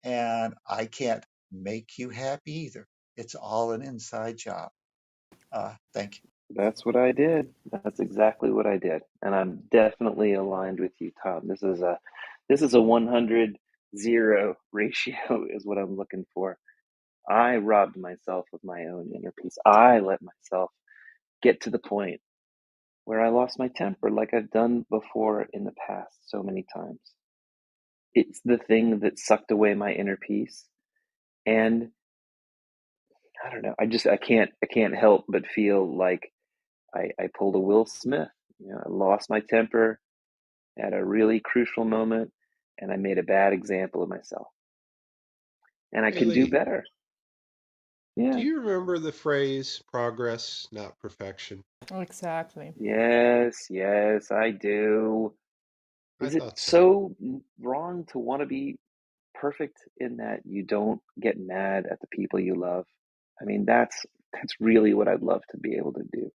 and I can't make you happy either. It's all an inside job. Thank you. That's what I did. That's exactly what I did. And I'm definitely aligned with you, Tom. This is a 100-0 ratio is what I'm looking for. I robbed myself of my own inner peace. I let myself get to the point where I lost my temper like I've done before in the past so many times. It's the thing that sucked away my inner peace. And I don't know, I can't help but feel like I pulled a Will Smith. I lost my temper at a really crucial moment, and I made a bad example of myself. And I Hey, can do Lee, better. do Yeah. you remember the phrase progress, not perfection? Exactly. Yes, yes, I do. I Is it thought so. so wrong to want to be perfect in that you don't get mad at the people you love? I mean, that's really what I'd love to be able to do.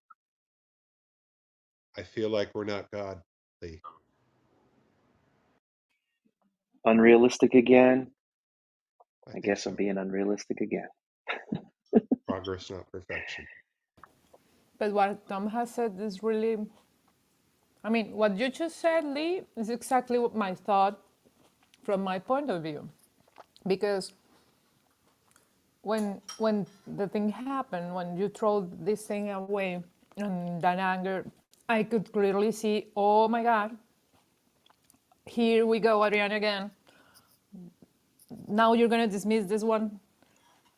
I feel like we're not God, Lee. Unrealistic again? I I think guess I'm so. being unrealistic again. Progress, not perfection. But what Tom has said is really, I mean, what you just said, Lee, is exactly what my thought from my point of view. Because when the thing happened, when you throw this thing away and that anger, I could clearly see, oh my God, here we go, Adriana again. Now you're gonna dismiss this one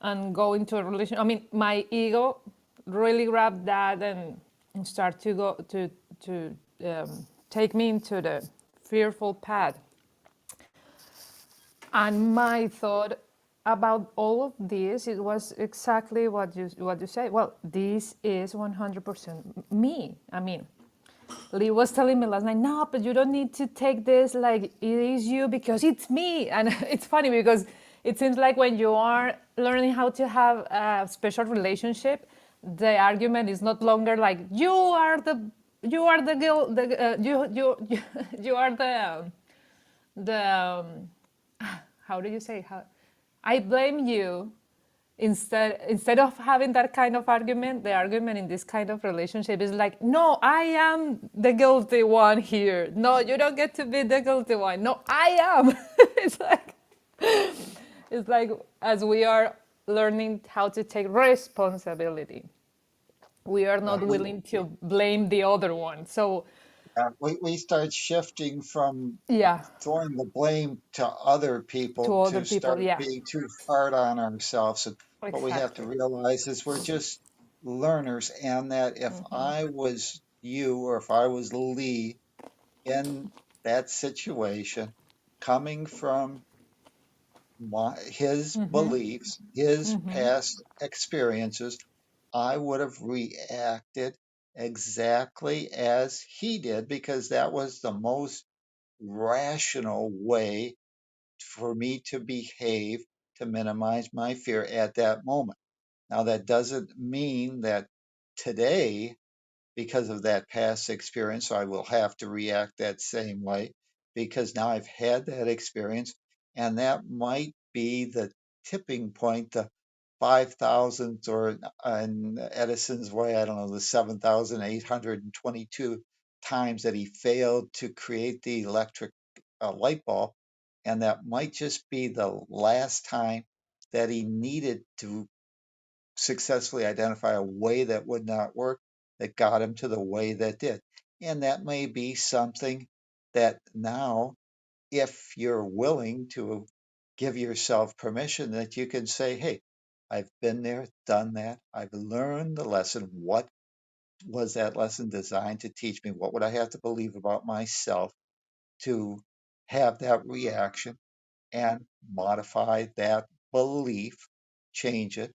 and go into a relation. I mean, my ego really grabbed that and start to go to take me into the fearful path. And my thought about all of this, it was exactly what you said. Well, this is 100% me. I mean, Lee was telling me last night, no, but you don't need to take this like it is you because it's me. And it's funny because it seems like when you are learning how to have a special relationship, the argument is not longer like you are the girl, you are the how do you say how I blame you instead of having that kind of argument. The argument in this kind of relationship is like, no, I am the guilty one here. No, you don't get to be the guilty one. No, I am. it's like it's like as we are learning how to take responsibility, we are Yeah, not willing to blame the other one. So we start shifting from yeah, throwing the blame to other to people other to people, start yeah, being too hard on ourselves. And what we have to exactly. realize is we're just learners, and that if I was you or if I was Lee in that situation, coming from his beliefs, his past experiences, I would have reacted exactly as he did because that was the most rational way for me to behave to minimize my fear at that moment. Now, that doesn't mean that today, because of that past experience, I will have to react that same way because now I've had that experience, and that might be the tipping point, the 5,000th, or in Edison's way, I don't know, the 7,822 times that he failed to create the electric light bulb. And that might just be the last time that he needed to successfully identify a way that would not work that got him to the way that did. And that may be something that now, if you're willing to give yourself permission, that you can say, hey, I've been there, done that. I've learned the lesson. What was that lesson designed to teach me? What would I have to believe about myself to have that reaction? And modify that belief, change it,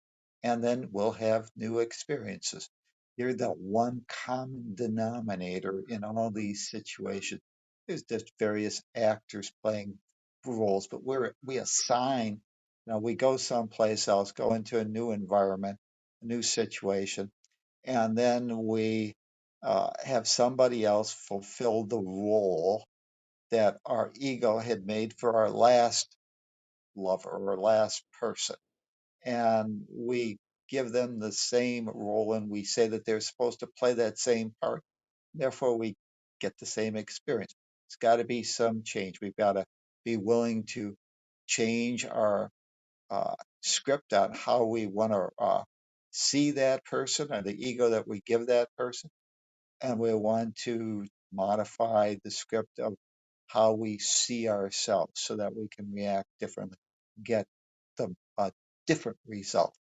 and then we'll have new experiences. You're the one common denominator in all these situations. there's just various actors playing roles, but we assign, we go someplace else, go into a new environment, a new situation, and then we have somebody else fulfill the role that our ego had made for our last lover or last person. And we give them the same role and we say that they're supposed to play that same part. Therefore, we get the same experience. It's got to be some change. We've got to be willing to change our uh, script on how we want to see that person or the ego that we give that person. And we want to modify the script of how we see ourselves so that we can react differently, get the different result.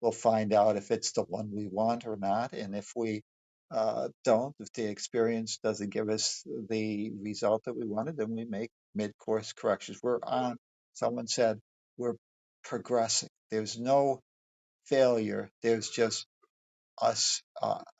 We'll find out if it's the one we want or not. And if we don't, if the experience doesn't give us the result that we wanted, then we make mid course corrections. Someone said, we're progressing. There's no failure, there's just us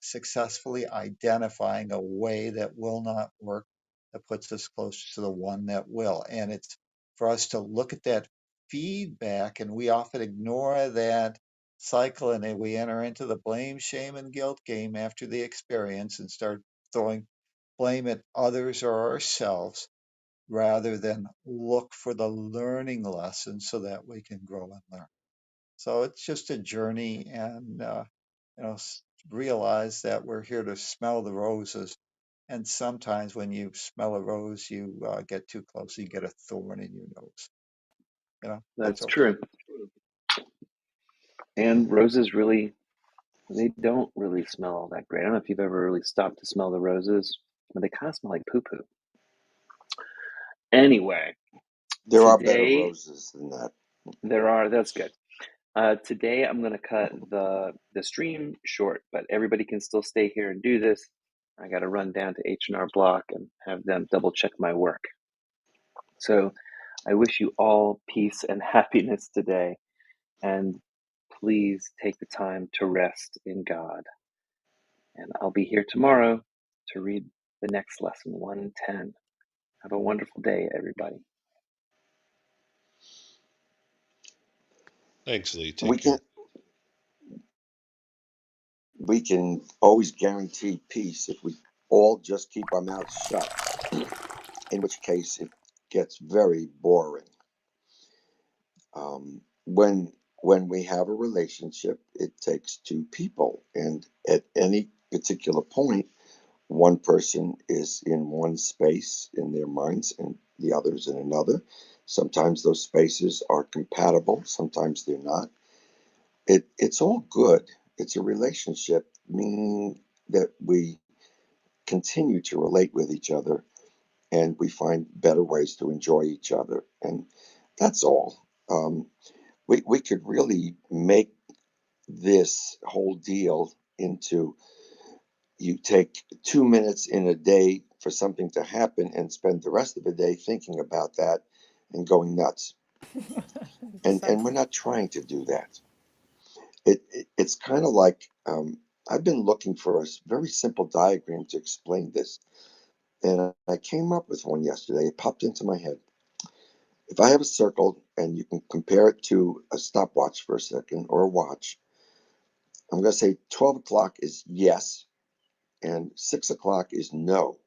successfully identifying a way that will not work that puts us closer to the one that will. And it's for us to look at that feedback, and we often ignore that cycle and then we enter into the blame, shame, and guilt game after the experience and start throwing blame at others or ourselves rather than look for the learning lessons so that we can grow and learn. So it's just a journey, and realize that we're here to smell the roses. And sometimes when you smell a rose, you get too close, you get a thorn in your nose. That's That's okay. true. And roses really, they don't really smell all that great. I don't know if you've ever really stopped to smell the roses, but they kind of smell like poo poo. Anyway, There are better today roses than that. that's good. Today I'm going to cut the stream short, but everybody can still stay here and do this. I got to run down to H&R Block and have them double check my work. So I wish you all peace and happiness today, and please take the time to rest in God. And I'll be here tomorrow to read the next lesson, 110. Have a wonderful day, everybody. Thanks, Lee. We Take can care. we can always guarantee peace if we all just keep our mouths shut, in which case it gets very boring. When we have a relationship, it takes two people, and at any particular point, one person is in one space in their minds and the other's in another. Sometimes those spaces are compatible, sometimes they're not. It's all good. It's a relationship, meaning that we continue to relate with each other and we find better ways to enjoy each other. And that's all. We could really make this whole deal into you take 2 minutes in a day for something to happen and spend the rest of the day thinking about that and going nuts. And we're Exactly. not trying to do that. It's kind of like I've been looking for a very simple diagram to explain this, and I came up with one yesterday. It popped into my head. If I have a circle and you can compare it to a stopwatch for a second or a watch, I'm going to say 12 o'clock is yes, and 6 o'clock is no,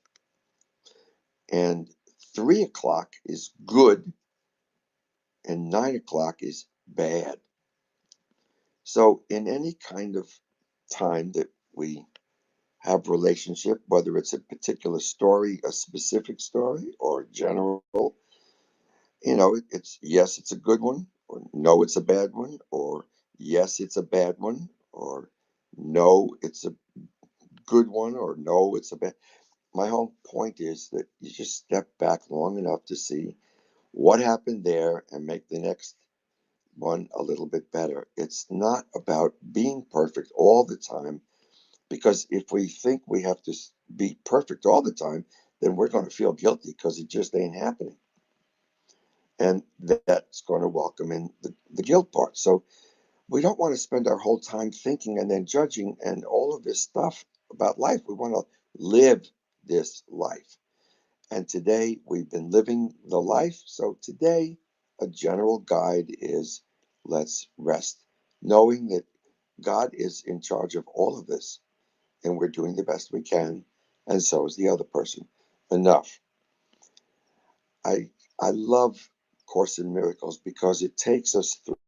and 3 o'clock is good, and 9 o'clock is bad. So, in any kind of time that we have relationship, whether it's a particular story, a specific story, or general, it's yes, it's a good one, or no, it's a bad one, or yes, it's a bad one, or no, it's a good one, or no, it's a bad. My whole point is that you just step back long enough to see what happened there and make the next one a little bit better. It's not about being perfect all the time, because if we think we have to be perfect all the time, then we're going to feel guilty because it just ain't happening. And that's going to welcome in the guilt part. So we don't want to spend our whole time thinking and then judging and all of this stuff about life. We want to live this life. And today we've been living the life. So today, a general guide is let's rest, knowing that God is in charge of all of this and we're doing the best we can, and so is the other person. Enough. I love Course in Miracles because it takes us through